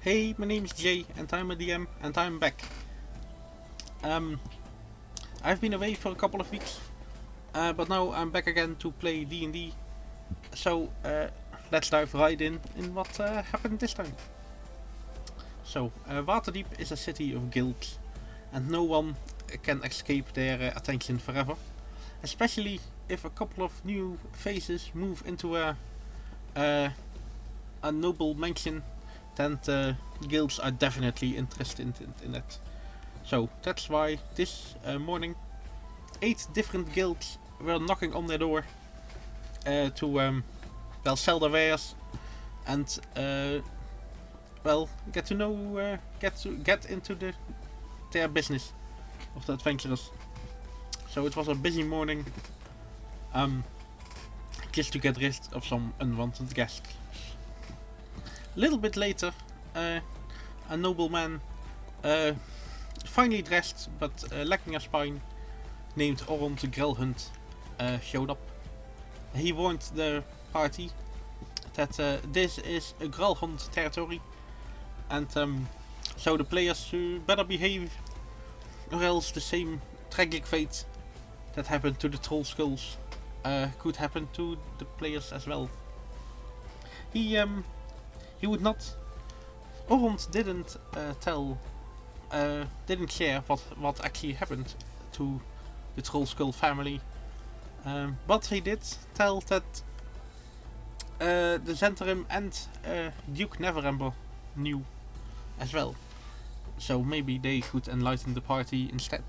Hey, my name is Jay, and I'm a DM, and I'm back. I've been away for a couple of weeks, but now I'm back again to play D&D. So, let's dive right in what happened this time. So, Waterdeep is a city of guilds, and no one can escape their attention forever. Especially if a couple of new faces move into a noble mansion, then the guilds are definitely interested in it. So that's why this morning 8 different guilds were knocking on their door to sell their wares and get to know get into their business of the adventurers. So it was a busy morning, just to get rid of some unwanted guests. A little bit later, a nobleman, finely dressed but lacking a spine, named Gralhund, showed up. He warned the party that this is a Gralhund territory, and so the players better behave, or else the same tragic fate that happened to the troll skulls could happen to the players as well. He would not. Orond didn't didn't share what actually happened to the troll skull family, but he did tell that the Zentrum and Duke Neverember knew as well. So maybe they could enlighten the party instead.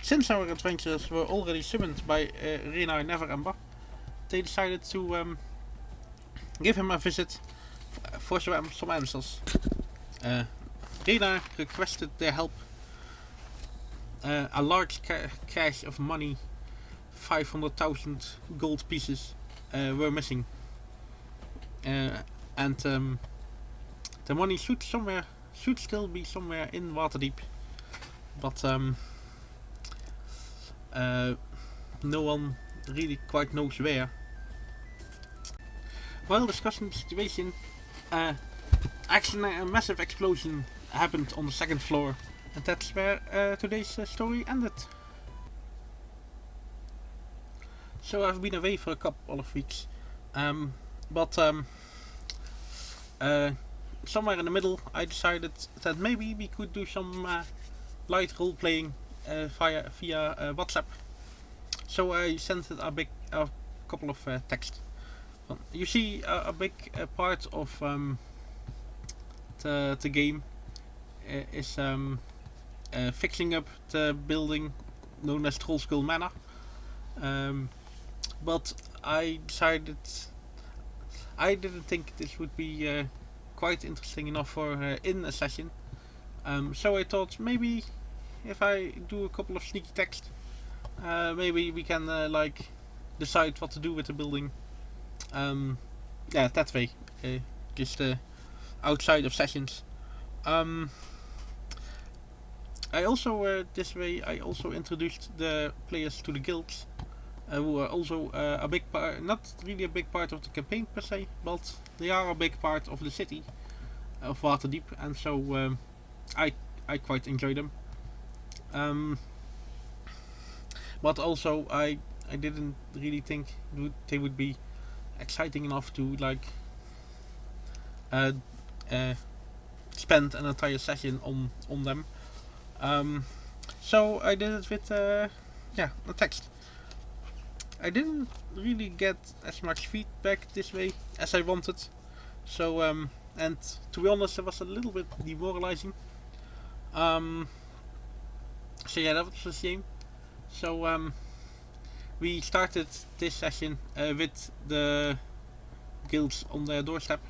Since our adventurers were already summoned by Renar Neverember, they decided to give him a visit for some answers. Renar requested their help. A large cache of money, 500,000 gold pieces, were missing, and the money should still be somewhere in Waterdeep, but no one really quite knows where. While discussing the situation, actually a massive explosion happened on the second floor, and that's where today's story ended. So I've been away for a couple of weeks, but somewhere in the middle I decided that maybe we could do some light role playing via WhatsApp. So I sent it a couple of texts. You see, a big part of the game is fixing up the building known as Trollskull Manor. But I decided I didn't think this would be quite interesting enough for in a session. So I thought maybe if I do a couple of sneaky texts, maybe we can decide what to do with the building. That way, just outside of sessions. I also this way I also introduced the players to the guilds, who are also a big part, not really a big part of the campaign per se, but they are a big part of the city of Waterdeep, and so I quite enjoy them. But also I didn't really think they would be exciting enough to spend an entire session on them. So I did it with a text. I didn't really get as much feedback this way as I wanted. So and to be honest, it was a little bit demoralizing. So yeah, that was a shame. So we started this session with the guilds on their doorstep,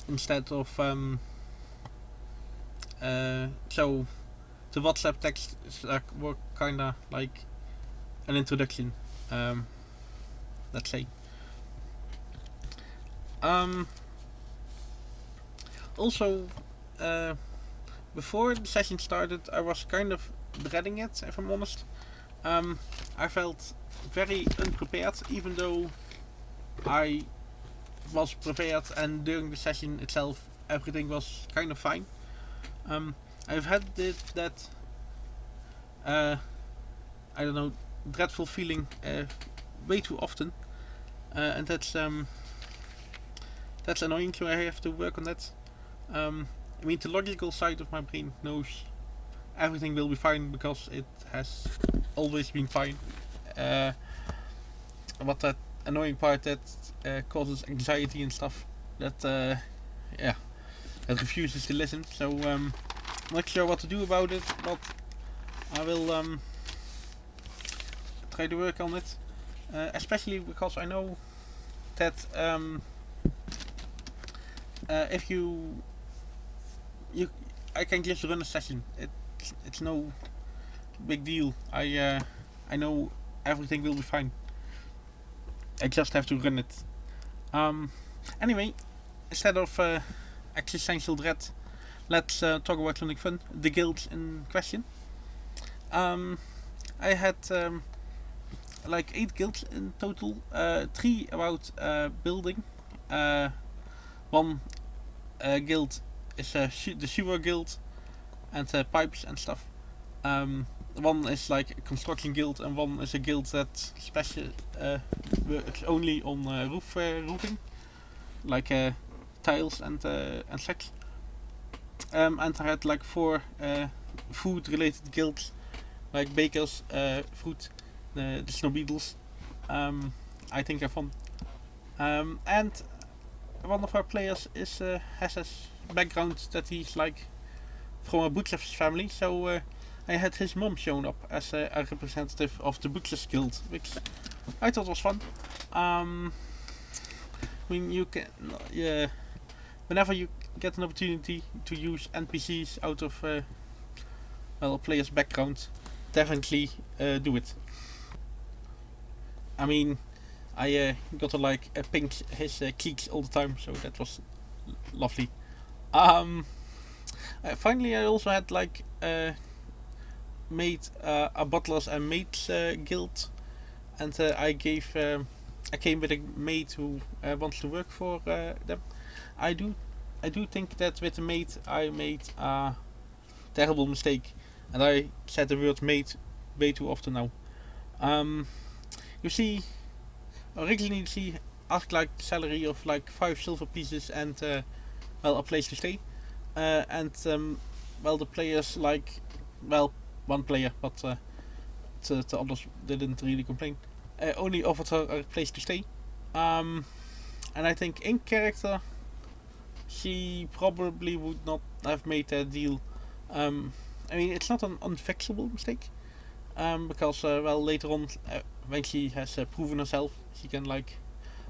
instead of so the WhatsApp text were kinda like an introduction, let's say. Also, before the session started, I was kind of dreading it, if I'm honest. I felt very unprepared, even though I was prepared, and during the session itself, everything was kind of fine. I've had that I don't know, dreadful feeling way too often, and that's annoying. So I have to work on that. I mean, the logical side of my brain knows everything will be fine because it has always been fine. But that annoying part that causes anxiety and stuff, that that refuses to listen. So I'm not sure what to do about it, but I will try to work on it. Especially because I know that if I can just run a session. It's no big deal. I know everything will be fine. I just have to run it. Anyway, instead of existential dread, let's talk about something fun. The guilds in question. I had like 8 guilds in total. 3 about building. One guild is the sewer guild and pipes and stuff. One is like a construction guild, and one is a guild that works only on roofing, like tiles and such. And I had like 4 food-related guilds, like bakers, fruit, the snow beetles. I think are fun. And one of our players has his background that he's like from a butcher's family, so I had his mom shown up as a representative of the Butchers Guild, which I thought was fun. I mean, you can, whenever you get an opportunity to use NPCs out of a player's background, definitely do it. I mean, I got to like pink his cheeks all the time, so that was lovely. Finally, I also had like made a butlers and maids guild, and I came with a maid who wants to work for them. I do think that with the maid I made a terrible mistake, and I said the word maid way too often now. You see, originally she asked like salary of like 5 silver pieces and a place to stay, and the players like, one player, but the others didn't really complain, only offered her a place to stay. And I think in character she probably would not have made that deal. I mean, it's not an unfixable mistake, because later on, when she has proven herself, she can like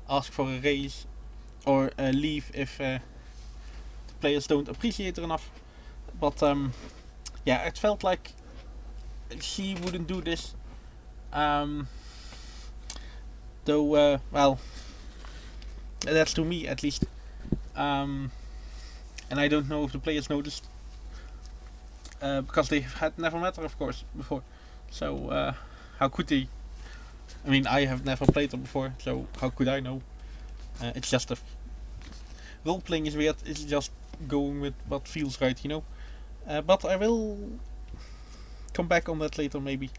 ask for a raise or leave if the players don't appreciate her enough. But it felt like she wouldn't do this. Though, that's to me at least. And I don't know if the players noticed, because they had never met her, of course, before. So how could they? I mean, I have never played her before, so how could I know? It's just role playing is weird. It's just going with what feels right, you know. But I will come back on that later, maybe.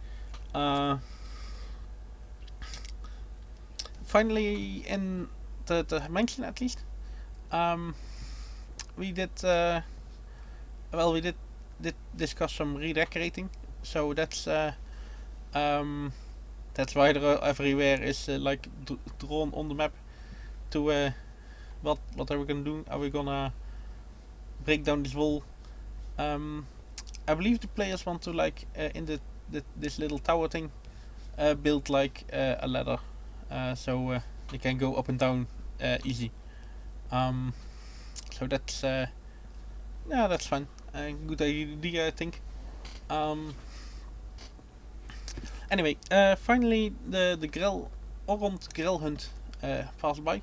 Finally, in the mansion at least, we did discuss some redecorating. So that's why there everywhere is like drawn on the map to what are we gonna do? Are we gonna break down this wall? I believe the players want to like in this little tower thing build like a ladder, so they can go up and down easy. So that's that's fun. Good idea, I think. Anyway, finally the Gralhund passed by.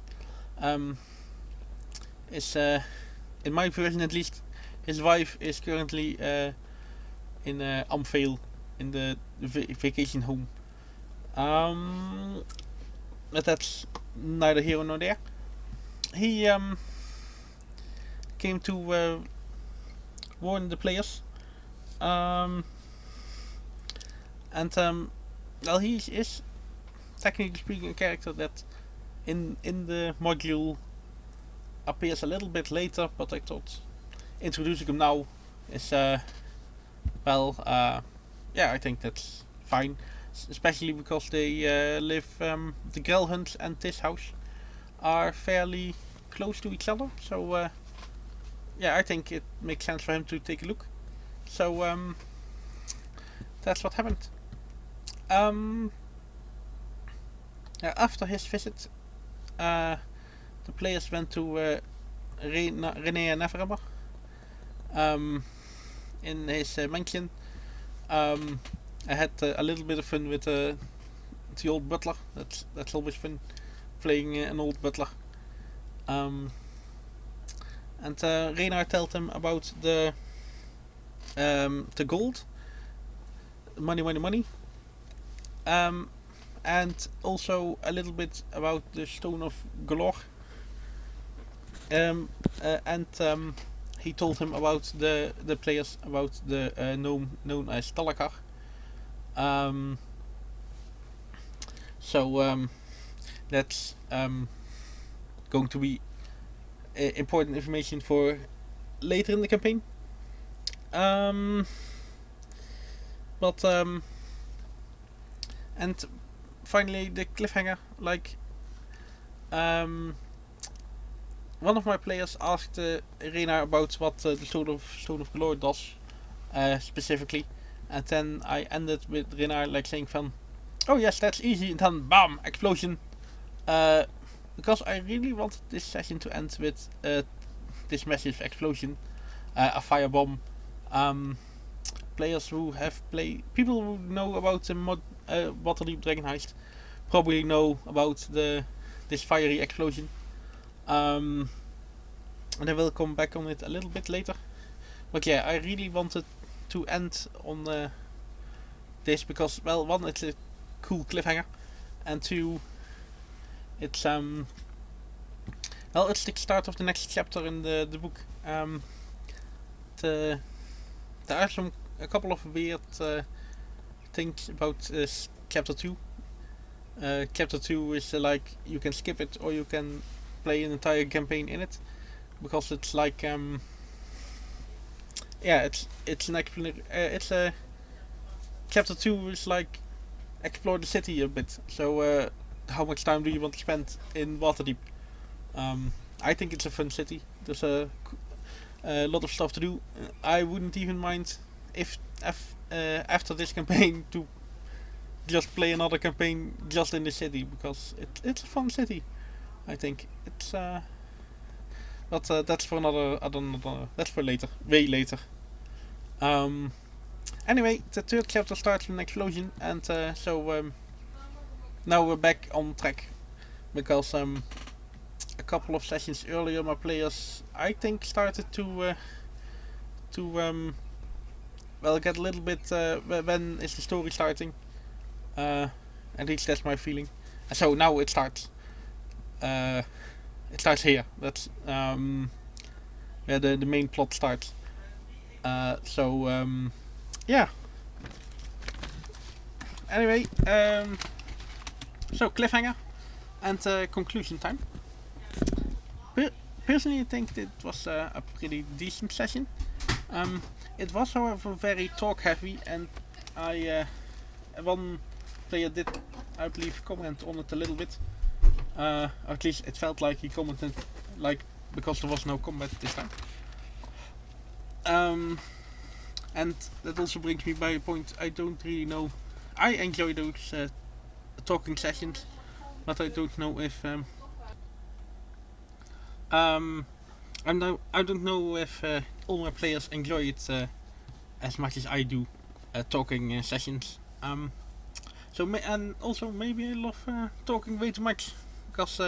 Is in my version at least, his wife is currently in Amphale in the vacation home. But that's neither here nor there. he came to warn the players. And well, he is technically speaking a character that in the module appears a little bit later, but I thought introducing him now is yeah, I think that's fine, especially because they live the Gralhund and this house are fairly close to each other, so yeah, I think it makes sense for him to take a look. So that's what happened. After his visit, the players went to René and Neverember in his mansion. I had a little bit of fun with the old butler. That's always fun, playing an old butler. And Reynard told him about the gold, money, and also a little bit about the stone of galore. And he told him about the players about the gnome known as Talakar. So that's going to be important information for later in the campaign. And finally the cliffhanger, like one of my players asked Rena about what the Stone of Galore does specifically, and then I ended with Rena like saying van, oh yes, that's easy, and then bam, explosion, because I really wanted this session to end with this massive explosion, a firebomb. Players who have played, people who know about the Waterdeep Dragonheist probably know about this fiery explosion. And I will come back on it a little bit later. But yeah, I really wanted to end on this because, well, one, it's a cool cliffhanger, and two, it's well, it's the start of the next chapter in the book. There are a couple of weird things about chapter 2. Chapter 2 is like you can skip it or you can play an entire campaign in it, because it's like yeah, it's an it's a chapter 2 is like explore the city a bit. So how much time do you want to spend in Waterdeep? I think it's a fun city. There's a lot of stuff to do. I wouldn't even mind if after this campaign to just play another campaign just in the city, because it's a fun city. I think it's but that's for another that's for later, way later. Anyway, the third chapter starts with an explosion, and so now we're back on track, because a couple of sessions earlier my players, I think, started to well, get a little bit when is the story starting, at least that's my feeling. And so now it starts here. That's where the main plot starts. So yeah, anyway, so cliffhanger and conclusion time. Personally, I think it was a pretty decent session. It was, however, very talk heavy, and I one player did, I believe, comment on it a little bit. At least it felt like he commented, like, because there was no combat this time. And that also brings me by a point. I don't really know. I enjoy those talking sessions, but I don't know if I don't know if all my players enjoy it as much as I do, talking sessions. And also maybe I love talking way too much, because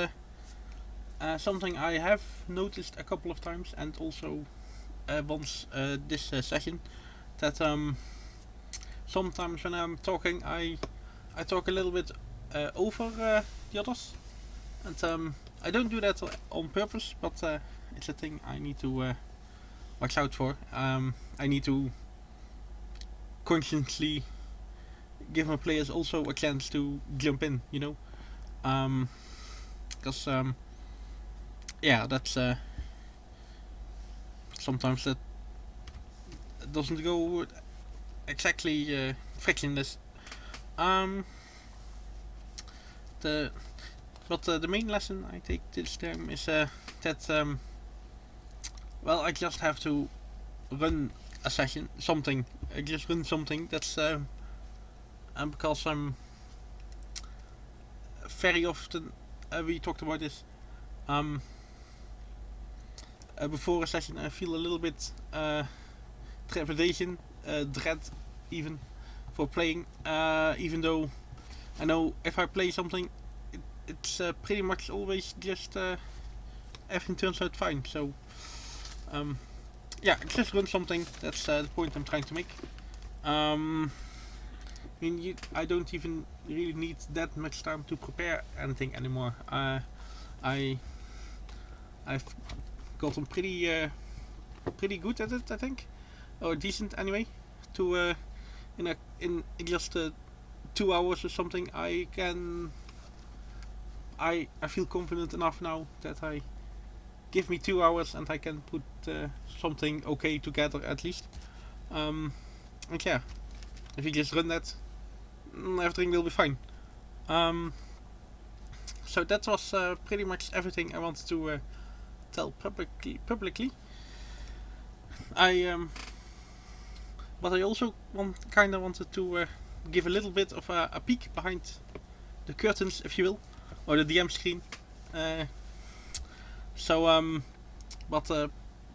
something I have noticed a couple of times, and also once this session, that sometimes when I'm talking I talk a little bit over the others, and I don't do that on purpose, but it's a thing I need to watch out for. I need to constantly give my players also a chance to jump in, you know, because yeah, that's sometimes that doesn't go exactly frictionless. The the main lesson I take this time is that well, I just have to run a session, something. I just run something that's because I'm very often we talked about this before a session. I feel a little bit trepidation, dread, even for playing. Even though I know if I play something, it's pretty much always just everything turns out fine. So yeah, just run something. That's the point I'm trying to make. I mean, I don't even really need that much time to prepare anything anymore. I've gotten pretty good at it, I think, or decent anyway. To in just 2 hours or something, I feel confident enough now that I give me 2 hours and I can put something okay together at least. And yeah, if you just run that, everything will be fine. So that was pretty much everything I wanted to tell publicly. But I also wanted to give a little bit of a peek behind the curtains, if you will, or the DM screen. But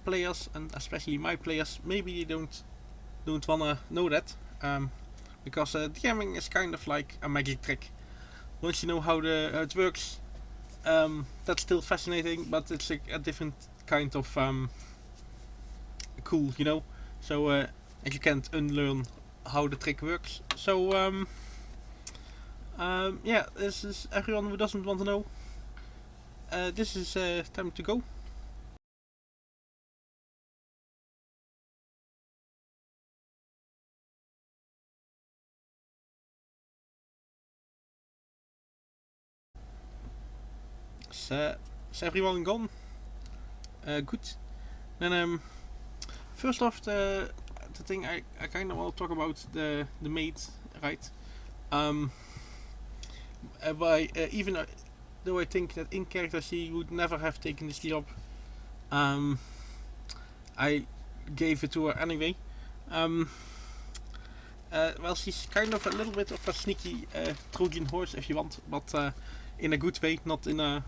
players, and especially my players, maybe they don't wanna know that, because DMing is kind of like a magic trick. Once you know how it works, that's still fascinating, but it's a different kind of cool, you know. So and you can't unlearn how the trick works. So yeah, this is everyone who doesn't want to know. This is time to go. Is everyone gone? Good. Then first off, the thing I kind of want to talk about the maid, right? Even though I think that in character she would never have taken this job, I gave it to her anyway. Well, she's kind of a little bit of a sneaky Trojan horse, if you want, but in a good way, not in a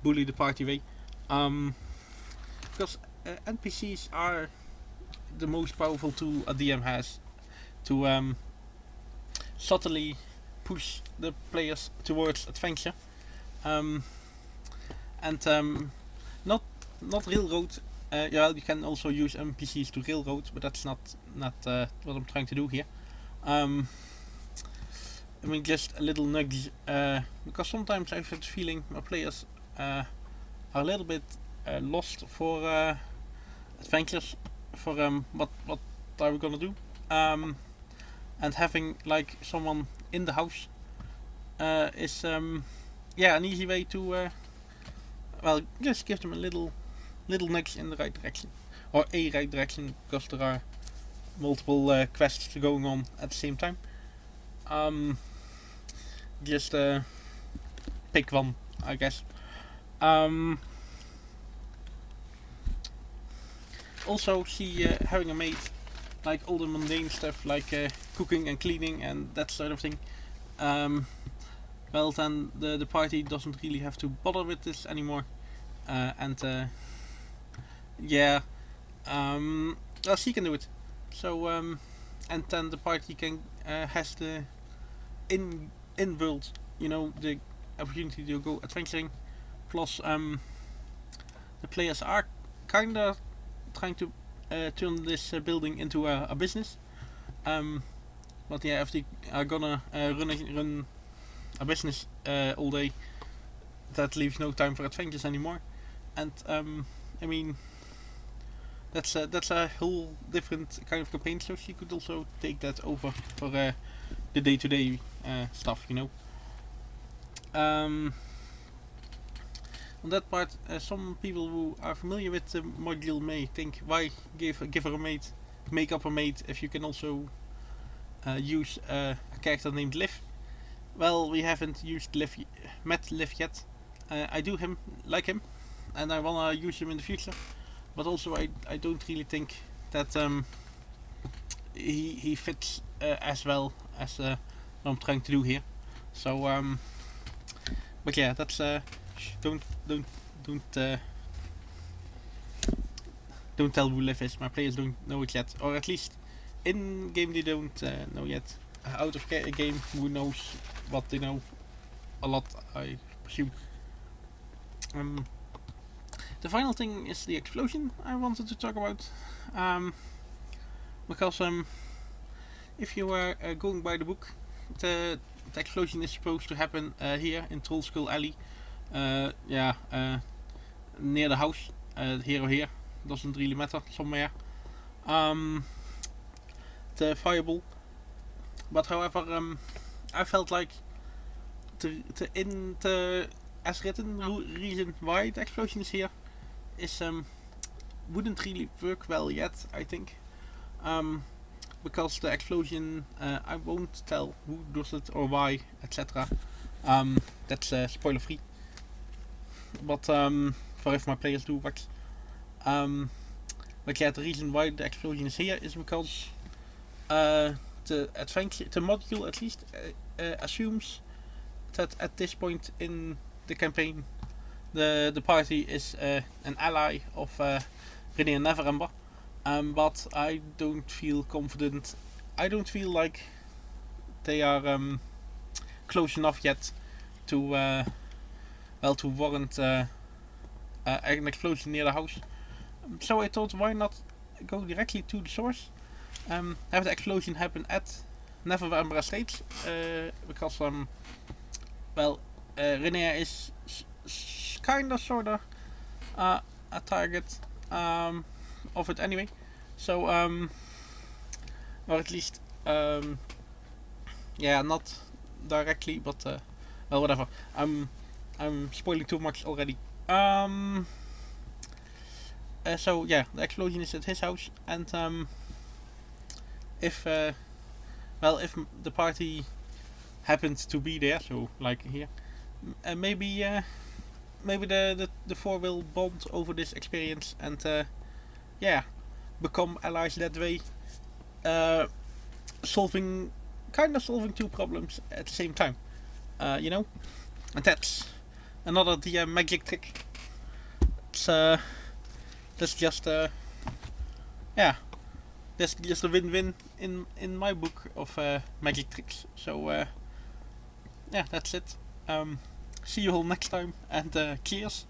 bully the party way. Because NPCs are the most powerful tool a DM has to subtly push the players towards adventure, and not railroad. Yeah, you can also use NPCs to railroad, but that's not what I'm trying to do here. I mean, just a little nudge, because sometimes I have the feeling my players are a little bit lost for adventures, for what are we gonna do, and having like someone in the house is yeah, an easy way to well, just give them a little nudge in the right direction, or a right direction, because there are multiple quests going on at the same time. Just pick one, I guess. Also, she having a maid, like all the mundane stuff, like cooking and cleaning and that sort of thing. Well, then the party doesn't really have to bother with this anymore, and yeah, well, she can do it. So and then the party can has the in world, you know, the opportunity to go adventuring. Plus, the players are kinda trying to turn this building into a business. But yeah, if they are gonna run a business all day, that leaves no time for adventures anymore. And I mean, that's a whole different kind of campaign. So she could also take that over for the day-to-day stuff, you know. On that part, some people who are familiar with the module may think, why give her a maid, make up a maid if you can also use a character named Liv? Well, we haven't met Liv yet. I do like him, and I wanna use him in the future. But also, I don't really think that he fits as well as what I'm trying to do here. So but yeah, that's don't tell who Liv is. My players don't know it yet, or at least in game they don't know yet. Out of game, who knows what they know? A lot, I presume. The final thing is the explosion I wanted to talk about, because if you are going by the book, the explosion is supposed to happen here in Troll Skull Alley. Near the house, here or here, doesn't really matter, somewhere. The fireball. But however, I felt like as written reason why the explosion is here is wouldn't really work well yet, I think. Because the explosion, I won't tell who does it or why, etc. That's spoiler free. But for if my players do watch. But yeah, the reason why the explosion is here is because the module at least assumes that at this point in the campaign, the party is an ally of Renee and Neverember. But I don't feel confident. I don't feel like they are close enough yet to warrant an explosion near the house. So I thought, why not go directly to the source? Have the explosion happen at Neverember Estate, because Renee is kinda sorta a target of it anyway. So or at least not directly, but whatever. I'm spoiling too much already. So yeah, the explosion is at his house, and if the party happens to be there, so like here, maybe the four will bond over this experience and become allies that way, solving two problems at the same time, you know, and that's another DM magic trick. That's just that's just a win-win in my book of magic tricks. So that's it. See you all next time, and cheers.